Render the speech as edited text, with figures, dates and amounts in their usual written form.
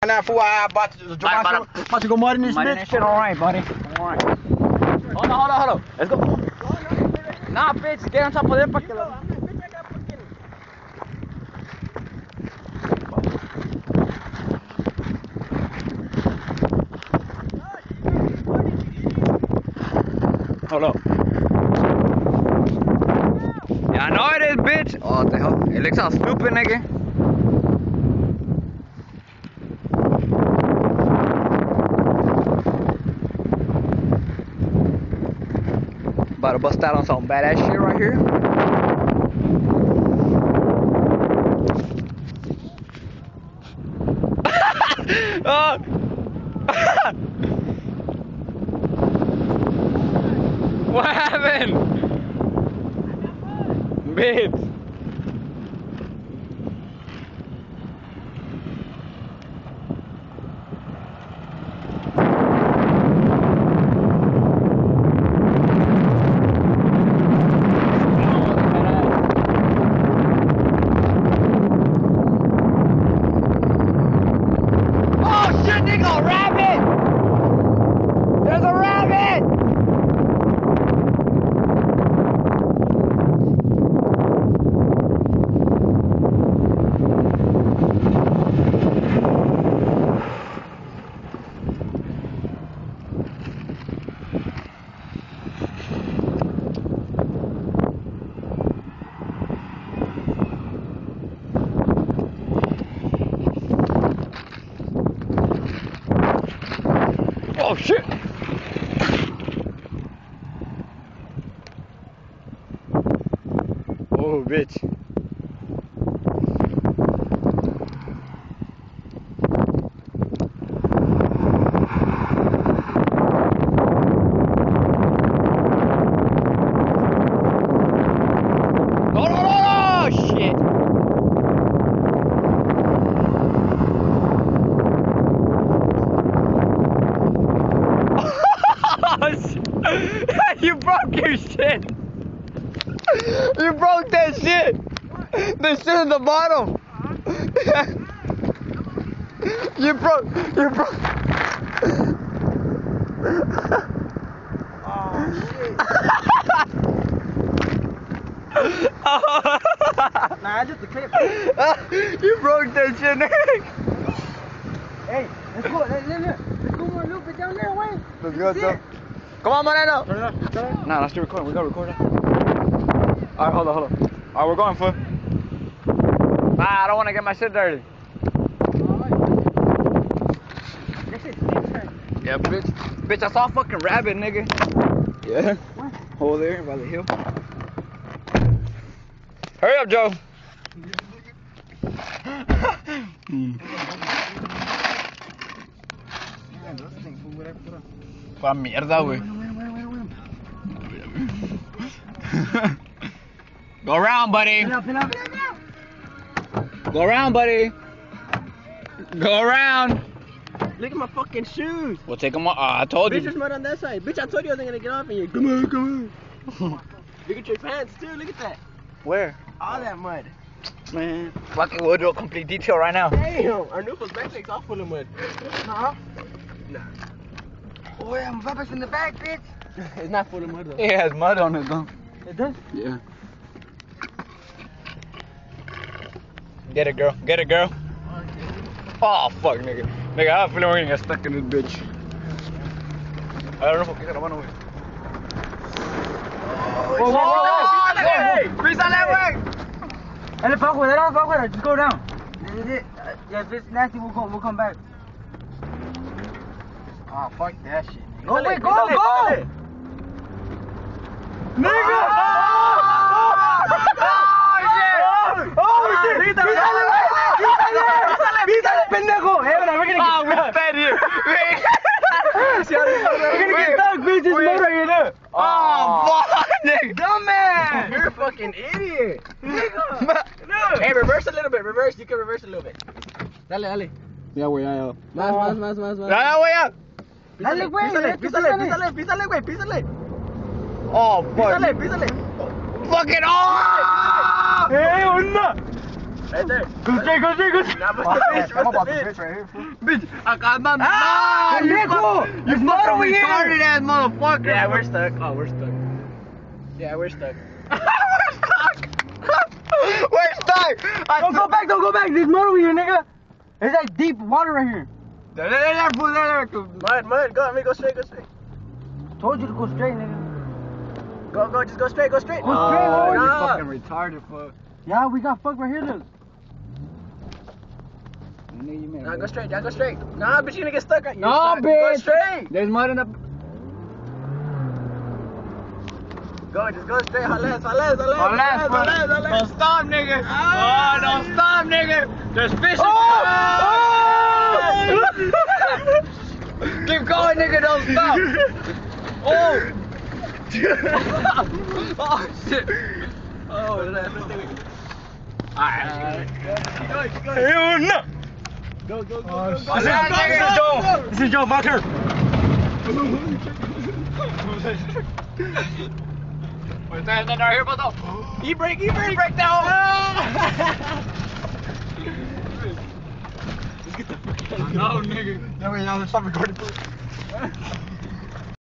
Now, fool, I about to go mud in this bitch. Shit, alright, buddy. Alright. Hold on. Let's go. Nah, bitch, get on top of them. Hold on. Yeah, I know it is, bitch. Oh, what the hell? It looks all stupid, nigga. About to bust out on some badass shit right here. What happened? Bitch. Oh shit! Oh bitch! No! Shit! You broke your shit! You broke that shit! The shit at the bottom! You broke. Oh, shit. Nah, just the clip. You broke that shit, nigga! Hey, let's go. Let's go more a little bit down there, Wayne. Let's go. Come on, Moreno! Nah, let's do recording. We gotta record it. Alright, hold on. Alright, we're going, fool. Nah, I don't wanna get my shit dirty. Yeah, bitch. Bitch, I saw a fucking rabbit, nigga. Yeah. What? Over there by the hill. Hurry up, Joe. Pa mierda, güey. Go around, buddy. Go around, buddy. Go around. Look at my fucking shoes. We'll take them off. I told Bitch, you. there's mud on that side. Bitch, I told you I wasn't gonna get off and you. Come on. Look at your pants too. Look at that. Where? All that mud. Man. Fucking we'll do a complete detail right now. Damn, our new backpack's all full of mud. Nah. Nah. Oh, yeah, my backpack's in the back, bitch. It's not full of mud though. It has mud on it, though. It does? Yeah. Get it, girl. Get it, girl. Oh, fuck, nigga. Nigga, I have a feeling we're gonna get stuck in this bitch. I don't know if I can run away. Whoa! Pisa that way! Dale pa' afuera, just go down. Yeah, if it's nasty, we'll come back. Oh, fuck that shit. Go, wait, go! Nigga! Oh, shit! ¡Písale, pendejo! We're gonna get stuck, bitch. It's mud right here. Oh, fuck, nigga. Dumbass! You're a fucking idiot. Nigga. Hey, reverse a little bit. Reverse. You can reverse a little bit. Dale. Ya, güey, ya. Más. Ya, güey, ya. Dale, güey. Písale, güey. Oh, fuck. Písale. Fucking oh! ¡Eh, onda! Right there. Go straight, go straight, go straight. Nah, bust the bitch, I'm bust about the the bitch. bitch right here, fool. Bitch, I got my. Ah, you Nico! You It's not over fucking here. retarded ass motherfucker. Yeah, we're stuck. Oh, we're stuck. Yeah, we're stuck. We're stuck. Don't go back, don't go back. There's mud over here, nigga. There's like deep water right here. Mud. Go, I mean, go straight, go straight. Told you to go straight, nigga. Go, just go straight, go straight. Go straight, Oh, boy. you Nah. fucking retarded, fuck. Yeah, we got fucked right here, look. Nah, go straight, yeah, go straight. Nah, bitch, you're gonna get stuck right here. No, Go bitch. straight. There's mud in the. Go, just go straight. Halas. Don't stop, nigga. Oh, don't stop, nigga. There's fish. Oh! Keep going, nigga. Don't stop. Oh. Oh shit. Oh, let's do it. Alright. Keep going. Hell no. Go. This is Joe, my turn. What's that right here, brother? E-brake down. No, nigga. No, wait, now stop recording, please.